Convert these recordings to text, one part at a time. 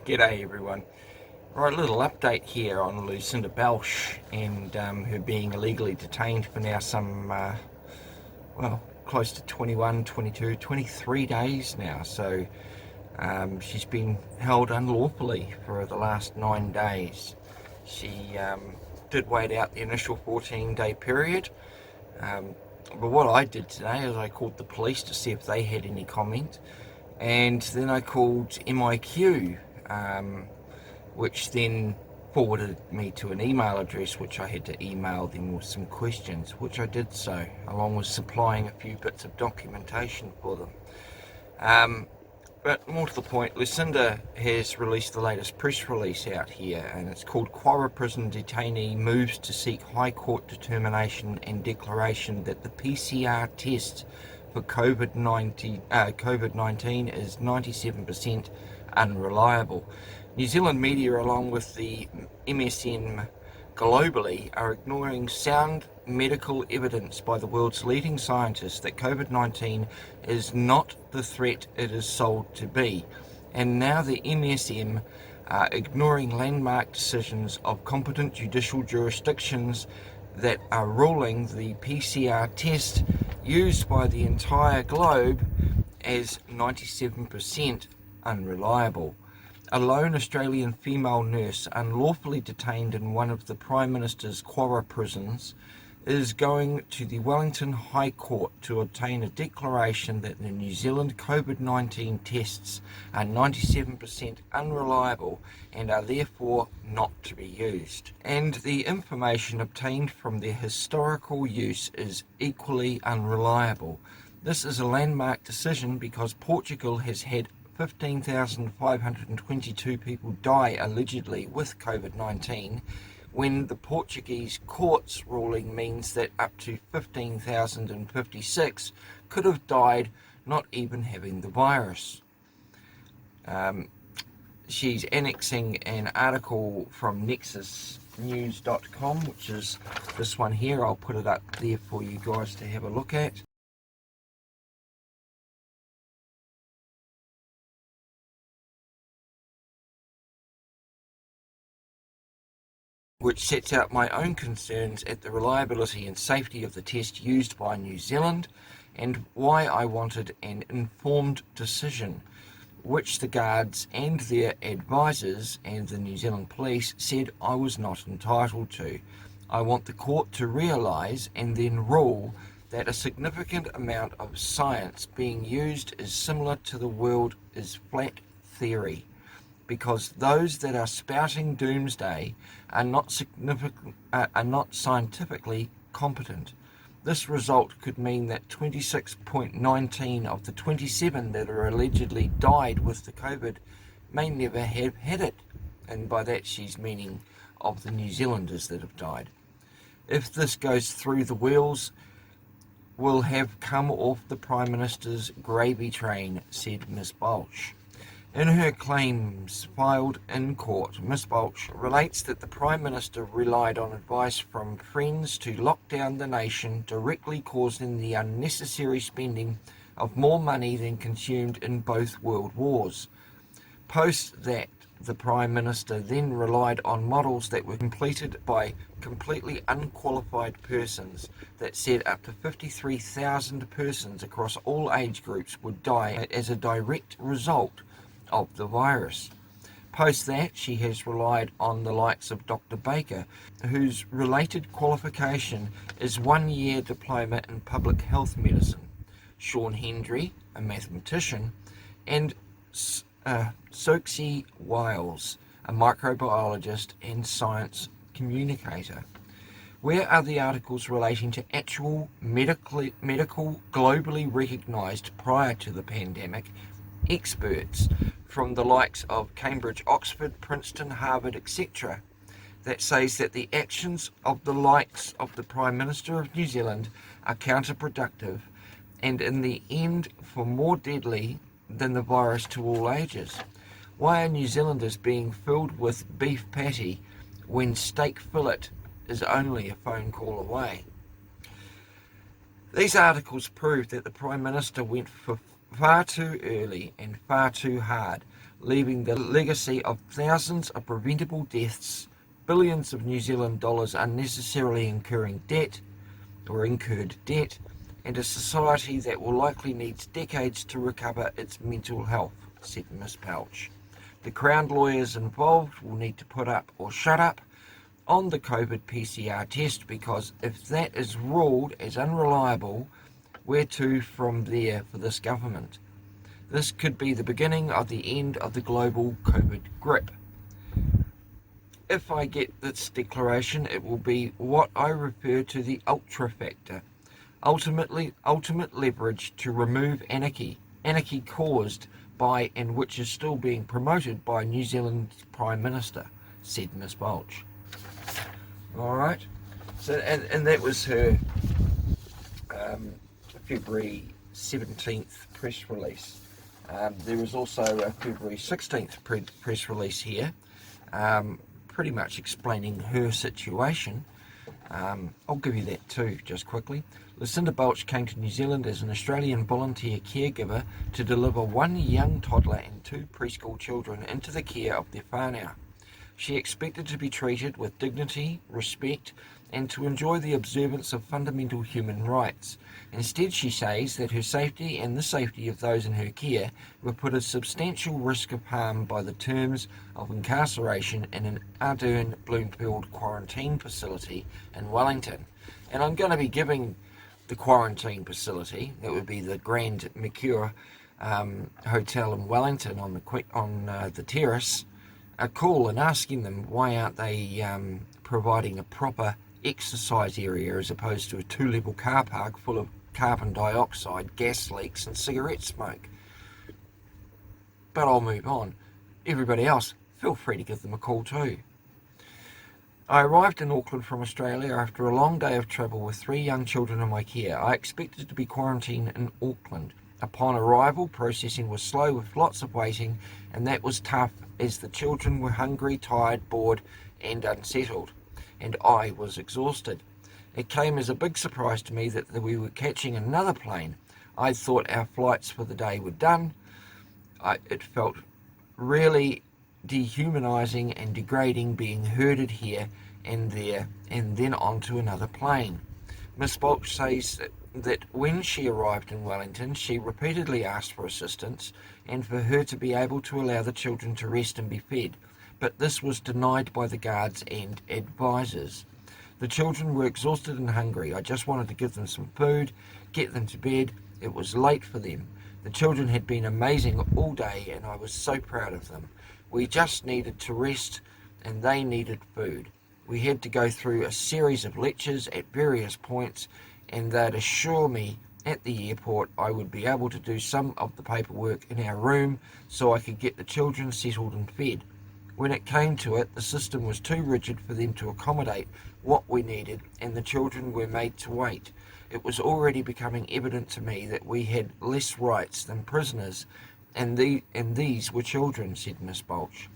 G'day everyone. Right, a little update here on Lucinda Belch and her being illegally detained for now some, well, close to 21, 22, 23 days now. So she's been held unlawfully for the last 9 days. She did wait out the initial 14-day period. But what I did today is I called the police to see if they had any comment. And then I called MIQ, which then forwarded me to an email address which I had to email them with some questions, which I did so, along with supplying a few bits of documentation for them. But more to the point, Lucinda has released the latest press release out here, and it's called Quorra Prison Detainee Moves to Seek High Court Determination and Declaration that the PCR test for COVID-19 is 97% unreliable. New Zealand media, along with the MSM globally, are ignoring sound medical evidence by the world's leading scientists that COVID-19 is not the threat it is sold to be. And now the MSM are ignoring landmark decisions of competent judicial jurisdictions that are ruling the PCR test used by the entire globe as 97% unreliable. A lone Australian female nurse unlawfully detained in one of the Prime Minister's Quorra prisons is going to the Wellington High Court to obtain a declaration that the New Zealand COVID-19 tests are 97% unreliable and are therefore not to be used. And the information obtained from their historical use is equally unreliable. This is a landmark decision because Portugal has had 15,522 people die allegedly with COVID-19, when the Portuguese court's ruling means that up to 15,056 could have died not even having the virus. She's annexing an article from nexusnews.com, which is this one here. I'll put it up there for you guys to have a look at. Which sets out my own concerns at the reliability and safety of the test used by New Zealand and why I wanted an informed decision, which the guards and their advisors and the New Zealand police said I was not entitled to. I want the court to realise and then rule that a significant amount of science being used is similar to the world is flat theory, because those that are spouting doomsday are not scientifically competent. This result could mean that 26.19 of the 27 that are allegedly died with the COVID may never have had it, and by that she's meaning of the New Zealanders that have died. If this goes through, the wheels will have come off the Prime Minister's gravy train, said Ms. Belch. In her claims filed in court, Ms. Belch relates that the Prime Minister relied on advice from friends to lock down the nation, directly causing the unnecessary spending of more money than consumed in both world wars. Post that, the Prime Minister then relied on models that were completed by completely unqualified persons that said up to 53,000 persons across all age groups would die as a direct result of the virus. Post that, she has relied on the likes of Dr. Baker, whose related qualification is 1-year diploma in public health medicine, Sean Hendry, a mathematician, and Soxie Wiles, a microbiologist and science communicator. Where are the articles relating to actual medical globally recognised prior to the pandemic experts from the likes of Cambridge, Oxford, Princeton, Harvard, etc.? that says that the actions of the likes of the Prime Minister of New Zealand are counterproductive and in the end for more deadly than the virus to all ages. Why are New Zealanders being filled with beef patty when steak fillet is only a phone call away? These articles prove that the Prime Minister went for far too early and far too hard, leaving the legacy of thousands of preventable deaths, billions of New Zealand dollars unnecessarily incurred debt, and a society that will likely need decades to recover its mental health, said Miss Ph. The Crown lawyers involved will need to put up or shut up on the COVID PCR test, because if that is ruled as unreliable, where to from there for this government? This could be the beginning of the end of the global COVID grip. If I get this declaration, it will be what I refer to the ultra factor, ultimate leverage to remove anarchy caused by and which is still being promoted by New Zealand's Prime Minister, said Miss Ph. Alright, so and that was her February 17th press release. There was also a February 16th press release here, pretty much explaining her situation. I'll give you that too, just quickly. Lucinda Ph came to New Zealand as an Australian volunteer caregiver to deliver one young toddler and two preschool children into the care of their whānau. She expected to be treated with dignity, respect, and to enjoy the observance of fundamental human rights. Instead, she says that her safety and the safety of those in her care were put at substantial risk of harm by the terms of incarceration in an Ardern Bloomfield quarantine facility in Wellington. And I'm going to be giving the quarantine facility, that would be the Grand Mecure Hotel in Wellington on the terrace, a call and asking them why aren't they providing a proper exercise area as opposed to a 2-level car park full of carbon dioxide, gas leaks and cigarette smoke. But I'll move on. Everybody else, feel free to give them a call too. I arrived in Auckland from Australia after a long day of travel with 3 young children in my care. I expected to be quarantined in Auckland. Upon arrival, processing was slow with lots of waiting, and that was tough as the children were hungry, tired, bored and unsettled, and I was exhausted. It came as a big surprise to me that we were catching another plane. I thought our flights for the day were done. It felt really dehumanising and degrading being herded here and there and then onto another plane. Miss Ph says that when she arrived in Wellington, she repeatedly asked for assistance and for her to be able to allow the children to rest and be fed, but this was denied by the guards and advisors. The children were exhausted and hungry. I just wanted to give them some food, get them to bed. It was late for them. The children had been amazing all day and I was so proud of them. We just needed to rest and they needed food. We had to go through a series of lectures at various points, and they'd assure me at the airport I would be able to do some of the paperwork in our room so I could get the children settled and fed. When it came to it, the system was too rigid for them to accommodate what we needed, and the children were made to wait. It was already becoming evident to me that we had less rights than prisoners, and these were children, said Miss Ph.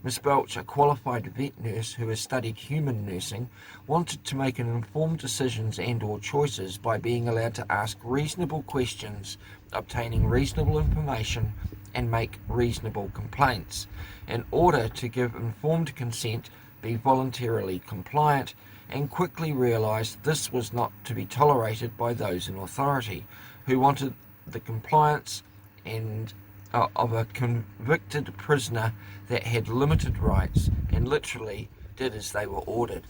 Miss Ph, a qualified vet nurse who has studied human nursing, wanted to make informed decisions and or choices by being allowed to ask reasonable questions, obtaining reasonable information, and make reasonable complaints. In order to give informed consent, be voluntarily compliant, and quickly realised this was not to be tolerated by those in authority, who wanted the compliance and of a convicted prisoner that had limited rights and literally did as they were ordered.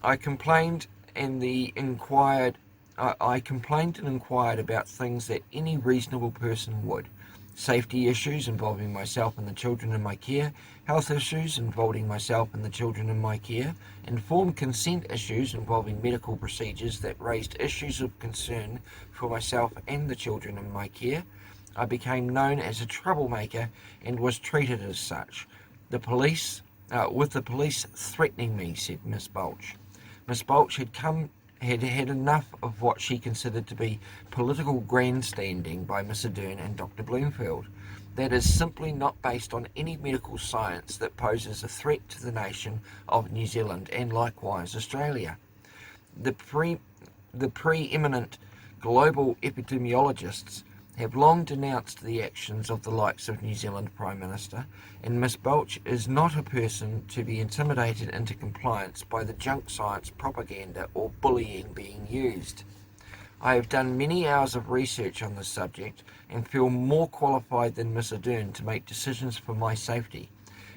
I complained and inquired about things that any reasonable person would. Safety issues involving myself and the children in my care, health issues involving myself and the children in my care, informed consent issues involving medical procedures that raised issues of concern for myself and the children in my care. I became known as a troublemaker and was treated as such. The police with the police threatening me, said Miss Balch. Miss Balch had had enough of what she considered to be political grandstanding by Miss Ardern and Dr. Bloomfield. That is simply not based on any medical science that poses a threat to the nation of New Zealand and likewise Australia. The preeminent global epidemiologists have long denounced the actions of the likes of New Zealand Prime Minister, and Miss Balch is not a person to be intimidated into compliance by the junk science propaganda or bullying being used. I have done many hours of research on this subject and feel more qualified than Miss Ardern to make decisions for my safety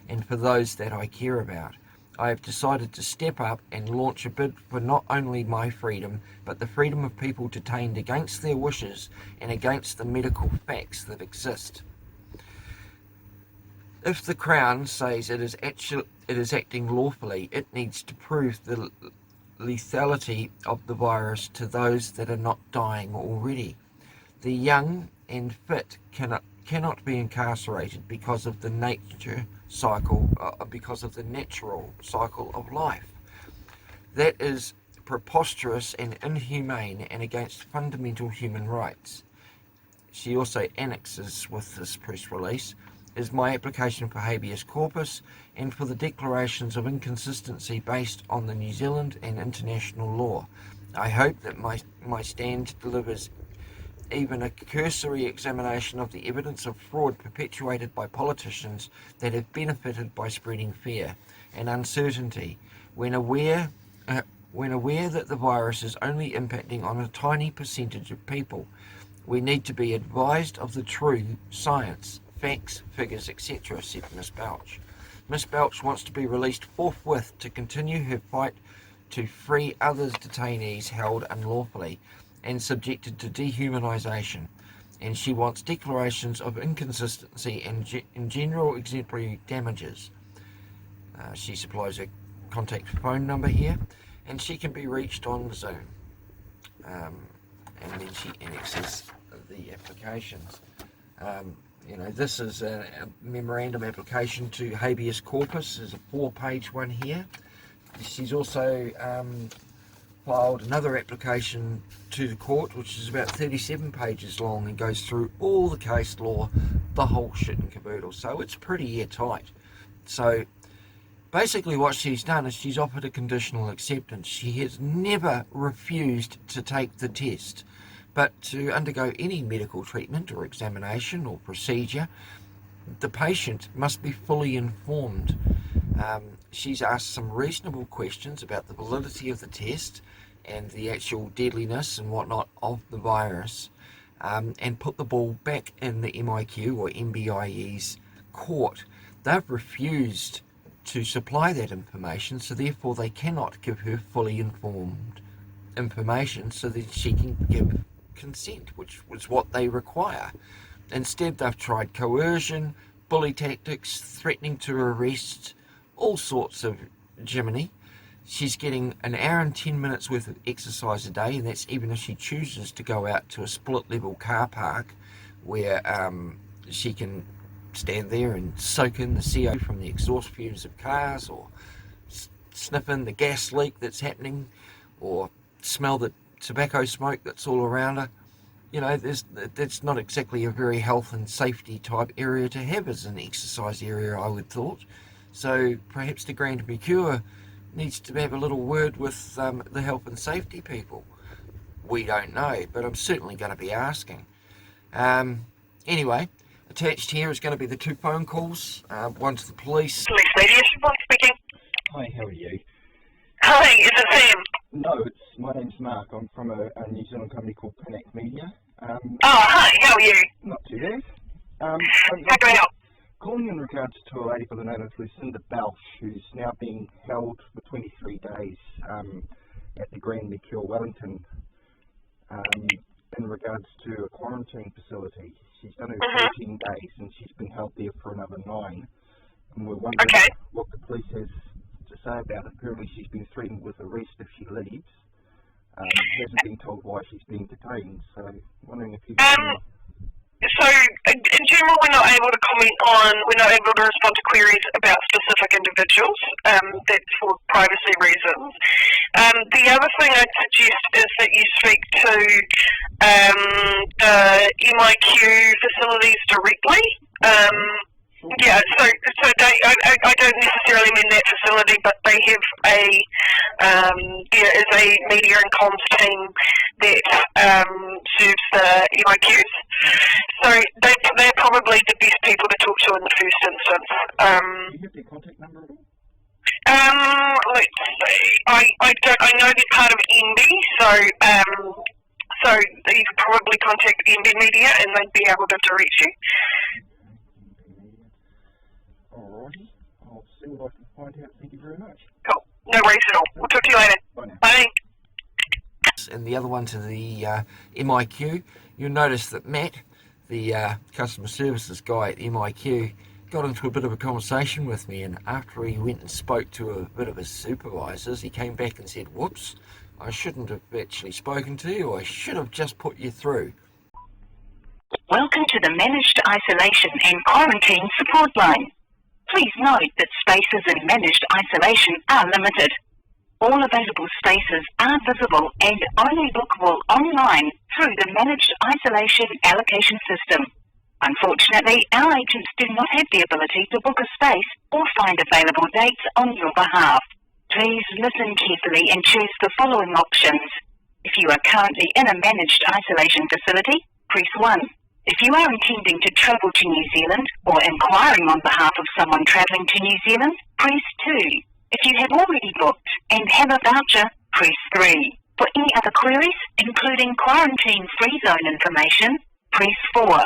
and for those that I care about. I have decided to step up and launch a bid for not only my freedom, but the freedom of people detained against their wishes and against the medical facts that exist. If the Crown says it is acting lawfully, it needs to prove the lethality of the virus to those that are not dying already. The young and fit cannot be incarcerated because of the natural cycle of life. That is preposterous and inhumane and against fundamental human rights. She also annexes with this press release is my application for habeas corpus and for the declarations of inconsistency based on the New Zealand and international law. I hope that my stand delivers even a cursory examination of the evidence of fraud perpetuated by politicians that have benefited by spreading fear and uncertainty when aware that the virus is only impacting on a tiny percentage of people. We need to be advised of the true science, facts, figures, etc., said Miss Balch. Miss Balch wants to be released forthwith to continue her fight to free other detainees held unlawfully and subjected to dehumanisation, and she wants declarations of inconsistency and general exemplary damages. She supplies a contact phone number here, and she can be reached on Zoom. And then she annexes the applications. This is a memorandum application to habeas corpus. There's a 4-page one here. She's also filed another application to the court, which is about 37 pages long and goes through all the case law, the whole shit and caboodle. So it's pretty airtight. So basically what she's done is she's offered a conditional acceptance. She has never refused to take the test, but to undergo any medical treatment or examination or procedure, the patient must be fully informed. She's asked some reasonable questions about the validity of the test and the actual deadliness and whatnot of the virus, and put the ball back in the MIQ or MBIE's court. They've refused to supply that information, so therefore they cannot give her fully informed information so that she can give consent, which was what they require. Instead, they've tried coercion, bully tactics, threatening to arrest, all sorts of Jiminy. She's getting an hour and 10 minutes worth of exercise a day, and that's even if she chooses to go out to a split level car park where she can stand there and soak in the CO from the exhaust fumes of cars, or sniff in the gas leak that's happening, or smell the tobacco smoke that's all around her. That's not exactly a very health and safety type area to have as an exercise area, I would thought. So perhaps the Grand Mecure needs to have a little word with the health and safety people. We don't know, but I'm certainly going to be asking. Anyway, attached here is going to be the 2 phone calls, one to the police. Police media, speaking. Hi, how are you? Hi, is it Sam? No, my name's Mark. I'm from a New Zealand company called Connect Media. Hi, how are you? Not too bad. How can I help? Calling in regards to a lady by the name of Lucinda Balch, who's now being held for 23 days at the Grand Mecure Wellington in regards to a quarantine facility. She's done her 14 days and she's been held there for another 9. And we're wondering what the police has to say about it. Apparently she's been threatened with arrest if she leaves. Hasn't been told why she's being detained, so wondering if you can... So, in general, we're not able to respond to queries about specific individuals. that's for privacy reasons. The other thing I'd suggest is that you speak to the MIQ facilities directly. Yeah, so they, I don't necessarily mean that facility, but they have there is a media and comms team that serves the MIQs. So they're probably the best people to talk to in the first instance. Do you have their contact number at all? Let's see. I know they're part of NB, so you could probably contact NB Media and they'd be able to direct you. Alrighty, I'll see what I can find out. Thank you very much. Cool. No worries at all. We'll talk to you later. Bye now. Bye. And the other one to the MIQ, you'll notice that Matt, the customer services guy at MIQ, got into a bit of a conversation with me, and after he went and spoke to a bit of his supervisors, he came back and said, whoops, I shouldn't have actually spoken to you, I should have just put you through. Welcome to the Managed Isolation and Quarantine Support Line. Please note that spaces in managed isolation are limited. All available spaces are visible and only bookable online through the Managed Isolation Allocation System. Unfortunately, our agents do not have the ability to book a space or find available dates on your behalf. Please listen carefully and choose the following options. If you are currently in a managed isolation facility, press 1. If you are intending to travel to New Zealand or inquiring on behalf of someone travelling to New Zealand, press 2. If you have already booked and have a voucher, press 3. For any other queries, including quarantine-free zone information, press 4.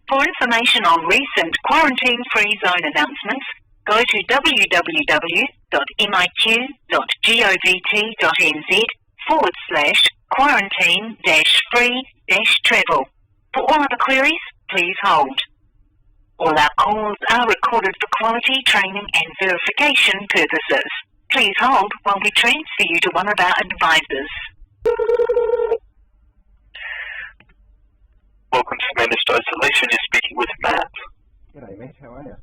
For information on recent quarantine-free zone announcements, go to www.miq.gov.nz/quarantine-free-travel. For all other queries, please hold. All our calls are recorded for quality, training and verification purposes. Please hold while we transfer you to one of our advisors. Welcome to Managed Isolation. You're speaking with Matt. G'day Matt, how are you?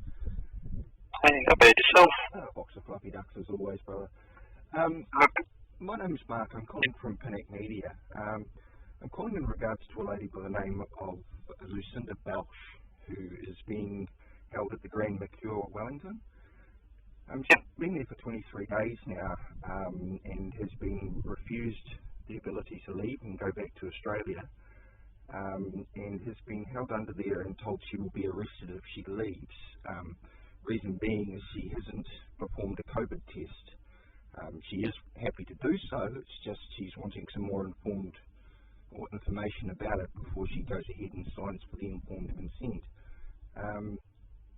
Hey, how about yourself? Box of fluffy ducks as always, brother. My name's Mark, I'm calling from Panic Media. I'm calling in regards to a lady by the name of Lucinda Belch, who is being held at the Grand Mecure Wellington. She's been there for 23 days now and has been refused the ability to leave and go back to Australia, and has been held under there and told she will be arrested if she leaves. Reason being is she hasn't performed a COVID test. She is happy to do so, it's just she's wanting some more informed or information about it before she goes ahead and signs for the informed consent.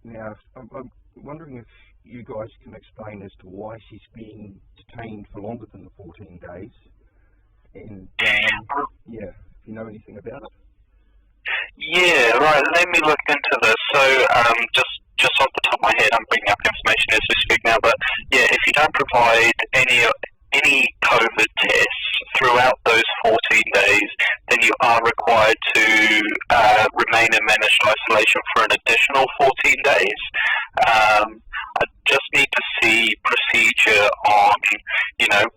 Now, I'm wondering if you guys can explain as to why she's being detained for longer than the 14 days, and yeah, if you know anything about it. Yeah, right, let me look into this. So, just off the top of my head, I'm bringing up information as we speak now, but yeah, if you don't provide any COVID tests throughout those 14 days, then you are required to remain in managed isolation for an additional 14 days. I just need to see procedure on,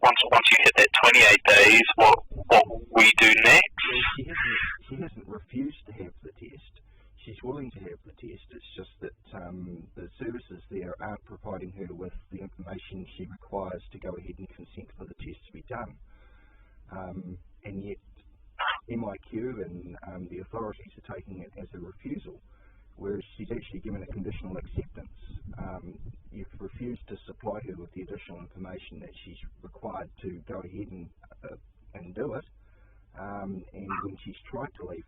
once you hit that 28 days, what we do next. Well, she hasn't refused to have the test. She's willing to have the test. It's just that the services there aren't providing her with the information she requires to go ahead and consent for the test to be done. And yet MIQ and the authorities are taking it as a refusal, whereas she's actually given a conditional acceptance. You've refused to supply her with the additional information that she's required to go ahead and do it. And when she's tried to leave,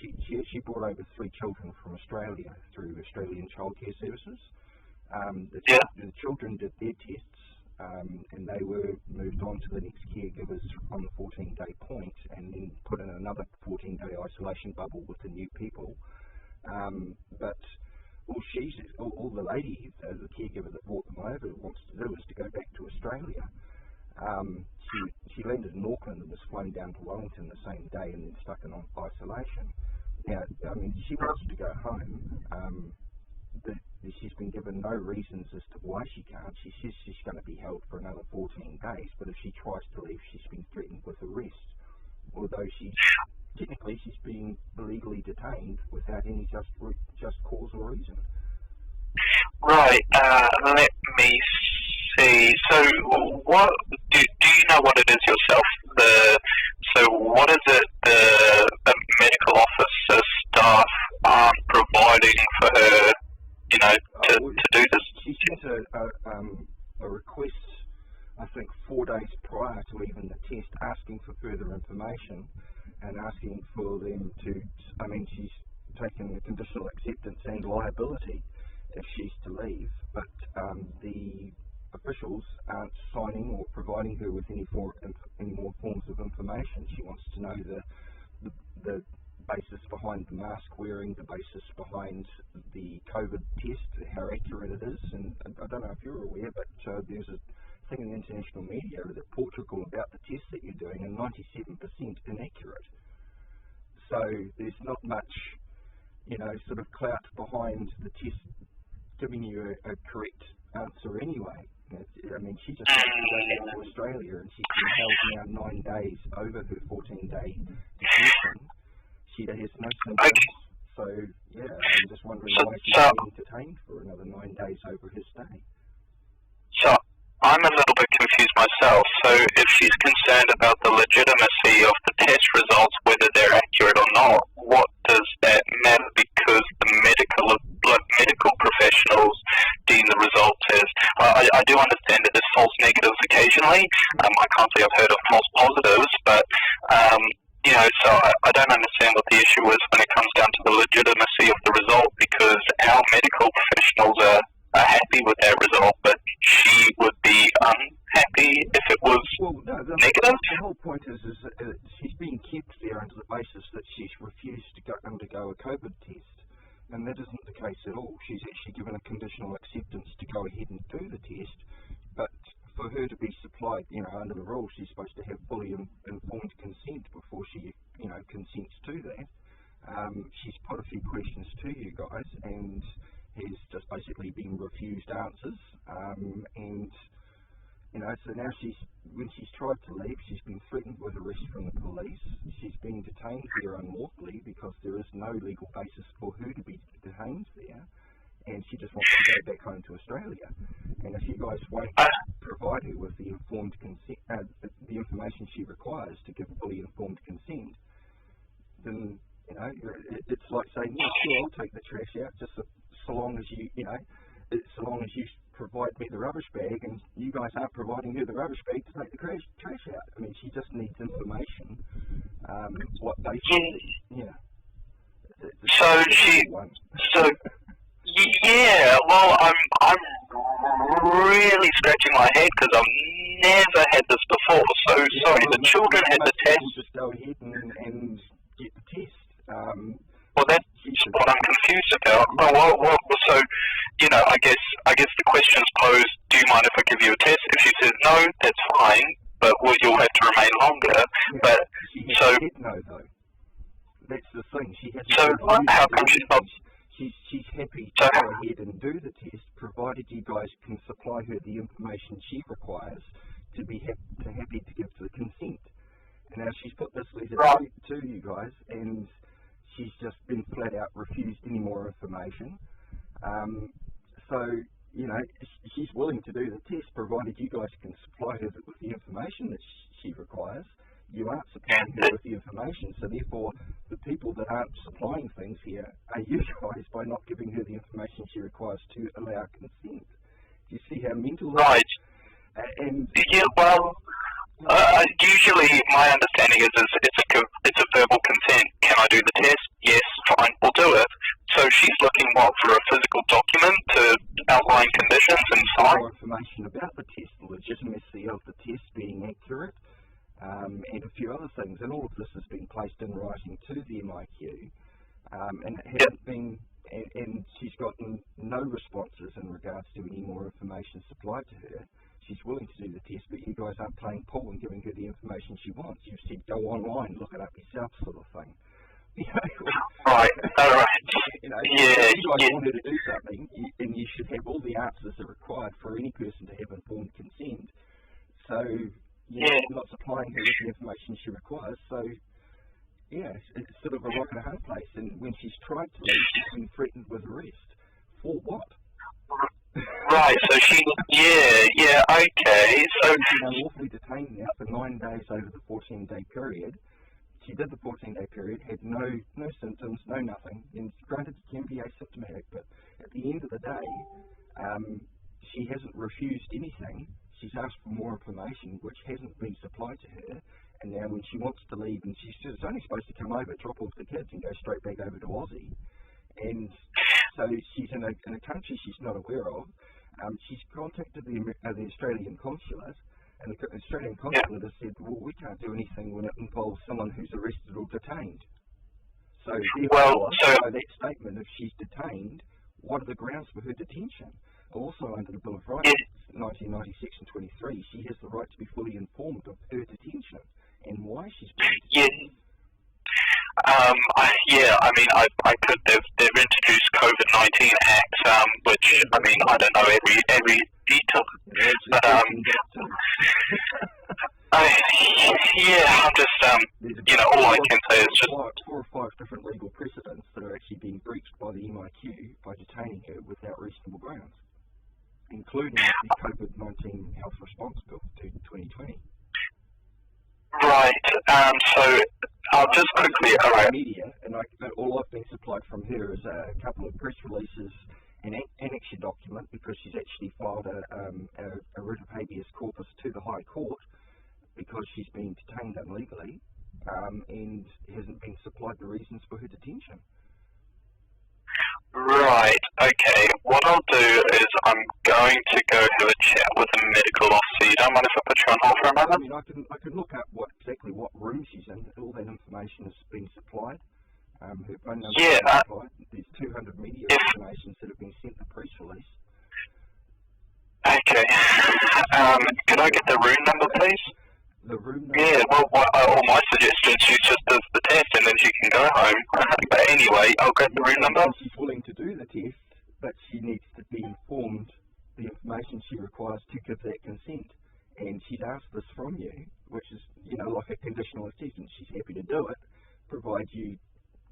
she actually brought over 3 children from Australia through Australian Childcare Services. The children did their tests, and they were moved on to the next caregivers on the 14-day point, and then put in another 14-day isolation bubble with the new people. But all the lady, the caregiver that brought them over, wants to do is to go back to Australia. She landed in Auckland and was flown down to Wellington the same day and then stuck in isolation. Now, I mean, she wants to go home, but she's been given no reasons as to why she can't. She says she's going to be held for another 14 days, but if she tries to leave, she's been threatened with arrest. Although technically she's being illegally detained without any just cause or reason. Right. Let me see. So, what do you know what it is yourself? So, what is it the medical officer staff aren't providing for her? You know, to do this. She sent a request, I think, 4 days prior to even the test, asking for further information and asking for them to. I mean, she's taken the conditional acceptance and liability if she's to leave, but the officials aren't signing or providing her with any more forms of information. She wants to know the basis behind the mask wearing, the basis behind the COVID test, how accurate it is, and I don't know if you're aware, but there's a thing in the international media that Portugal about the test that you're doing, and 97% inaccurate. So there's not much, sort of clout behind the test giving you a correct answer anyway. I mean, she just wants to go back to Australia, and she's been held now 9 days over her 14-day detention. She has no symptoms, so yeah, I'm just wondering why she's being detained for another 9 days over her stay. So I'm a little bit confused myself. So if she's concerned about the legitimacy of the test results, whether they're accurate or not, what does that matter? Because the medical professionals deem the results as. I do understand that there's false negatives occasionally. I can't say I've heard of false positives, but so I don't understand what the issue is when it comes down to the legitimacy of the result, because our medical professionals are happy with that result, but she would be unhappy if it was negative. The whole point is that she's being kept there under the basis that she's refused to undergo a COVID test, and that isn't the case at all. She's actually given a conditional acceptance to go ahead and do the test, but for her to be supplied, under the rules, she's supposed to have fully informed consent before she, consents to that. She's put a few questions to you guys, and has just basically been refused answers. So now when she's tried to leave, she's been threatened with arrest from the police. She's been detained here unlawfully because there is no legal basis for her to be detained there. And she just wants to go back home to Australia. And if you guys won't provide her with the informed consent, the information she requires to give fully informed consent, then it's like saying, yeah, sure, I'll take the trash out, just so long as so long as you provide me the rubbish bag, and you guys aren't providing her the rubbish bag to take the trash out. I mean, she just needs information. What basis? Yeah, well, I'm really scratching my head because I've never had this before. So, sorry, the children had the test. Just go ahead and get the test. Well, that's what I'm confused about. Well, so, I guess the question's posed, do you mind if I give you a test? If she says no, that's fine, but you'll have to remain longer. Yeah, but, so... No, though. That's the thing. She has so, how come she's not... She's happy to go ahead and do the test, provided you guys can supply her the information she requires to be happy to give the consent. And now she's put this letter to you guys, and she's just been flat out refused any more information. She's willing to do the test, provided you guys can supply her with the information that she requires. You aren't supplying her with the information, so therefore the people that aren't supplying things here are you guys by not giving her the information she requires to allow consent. Do you see how mental that is? And usually my understanding is it's a verbal consent. Can I do the test? Yes, fine, we'll do it. So she's looking for a physical document to outline conditions and sign? More information about the test, the legitimacy of the test being accurate, and a few other things, and all of this has been placed in writing to the MIQ, and it hasn't been, and she's gotten no responses in regards to any more information supplied to her. She's willing to do the test, but you guys aren't playing pool and giving her the information she wants. You've said go online, look it up yourself, sort of thing. You know, Right, alright. you know, Yeah, if you guys yeah. wanted to do something, and you should have all the answers that are required for any person to have informed consent. So, you're not supplying her with the information she requires, so, yeah, it's sort of a rock and a hard place. And when she's tried to leave, she's been threatened with arrest. For what? Right, so okay, so... She's been unlawfully detained now for 9 days over the 14-day period. She did the 14-day period, had no symptoms, no nothing, and granted it can be asymptomatic, but at the end of the day, she hasn't refused anything. She's asked for more information, which hasn't been supplied to her, and now when she wants to leave, and she's only supposed to come over, drop off the kids, and go straight back over to Aussie, and so she's in a country she's not aware of. She's contacted the Australian consulate, and the Australian consulate has said, well, we can't do anything when it involves someone who's arrested or detained. So, therefore, by that statement, if she's detained, what are the grounds for her detention? Also, under the Bill of Rights, 1990, Section 23, she has the right to be fully informed of her detention and why she's being detained. They've introduced COVID-19 Act, which, I mean, I don't know every detail, but, I'm just, all I can say is just... 4 or 5 different legal precedents that are actually being breached by the MIQ by detaining her without reasonable grounds, including the COVID-19 Health Response Bill to 2020. Right, so I'll just quickly, alright. Media, and all I've been supplied from her is a couple of press releases and annexure document, because she's actually filed a writ of habeas corpus to the High Court because she's been detained illegally, and hasn't been supplied the reasons for her detention. Right, okay. What I'll do is I'm going to go have a chat with a medical officer. You don't mind if I put you on hold for a moment? I mean, I can look up exactly what room she's in. All that information has been supplied. Her phone number has been supplied. There's 200 media explanations that have been sent in the press release. Okay. Could I get the room number, please? The room number? Yeah, well, my suggestion, she just does the test and then she can go home. But anyway, I'll get the room number. She's willing to do the test, but she needs to be informed the information she requires to give that consent. And she's asked this from you, which is, like a conditional assessment. She's happy to do it, provided you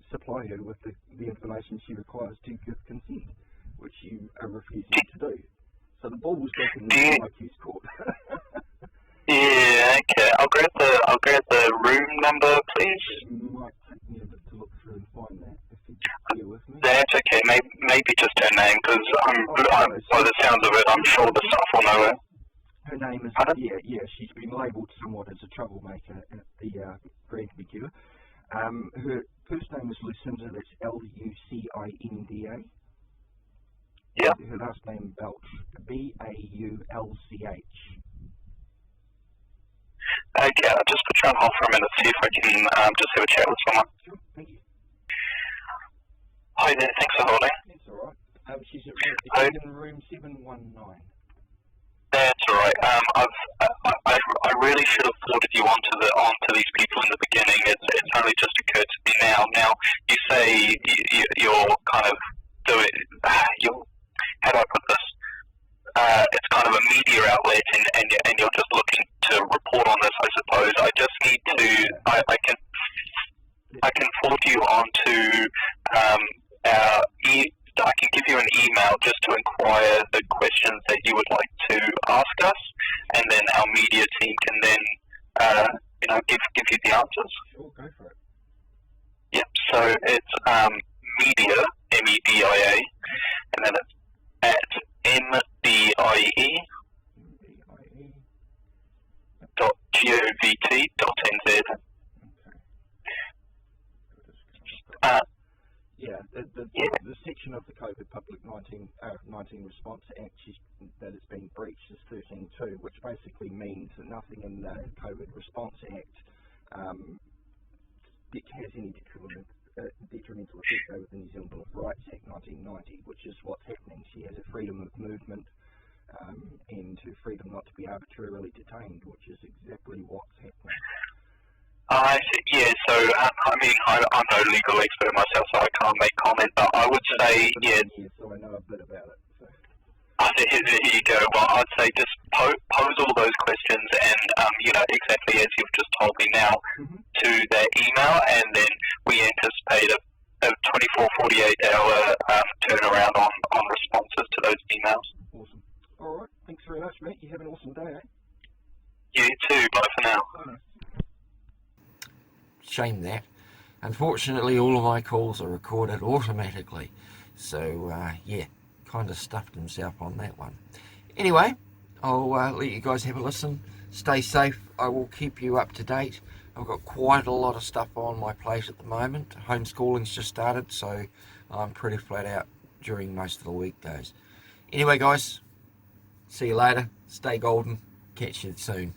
supply her with the information she requires to give consent, which you are refusing to do. So the ball was back in the MIQ's court. Yeah, okay. I'll grab the room number, please. It might take me a bit to look through and find that, if you bear with me. That's okay. Maybe just her name, because by the sounds of it, I'm sure the staff will know her. Her name is, she's been labelled somewhat as a troublemaker at the Grand Mecure. Her first name is Lucinda, that's Lucinda. Yeah. Her last name Belch, Bauch. Okay, I'll just put you on hold for a minute, see if I can just have a chat with someone. Sure, thank you. Hi there, thanks for holding. That's alright. She's in room 719. That's alright. I really should have forwarded you onto these people in the beginning. It's only just occurred to me now. Now, you say you're kind of doing, how do I put this? It's kind of a media outlet, and you're just looking to report on this, I suppose. I just need to, I can forward you on to I can give you an email just to inquire the questions that you would like to ask us, and then our media team can then, give you the answers. Sure, go for it. Yep. So it's media, MEDIA, and then it's at mbie.govt.nz. The section of the COVID Public-19 Response Act that has been breached is 13.2, which basically means that nothing in the COVID Response Act has any detrimental effect over the New Zealand Bill of Rights Act 1990, which is what's happening. She has a freedom of movement and her freedom not to be arbitrarily detained, which is exactly what's happening. I see. Yeah, so I mean, I'm no legal expert myself, so I can't make comment. But I would say, yeah. So I know a bit about it. So. Here you go. Well, I'd say just pose all those questions, and exactly as you've just told me now, to their email, and then we anticipate a 24, 48-hour turnaround on responses to those emails. Awesome. All right. Thanks very much, mate. You have an awesome day, eh? You too. Bye for now. Bye. Shame that. Unfortunately, all of my calls are recorded automatically. So, yeah, kind of stuffed himself on that one. Anyway, I'll let you guys have a listen. Stay safe. I will keep you up to date. I've got quite a lot of stuff on my plate at the moment. Homeschooling's just started, so I'm pretty flat out during most of the weekdays. Anyway, guys, see you later. Stay golden. Catch you soon.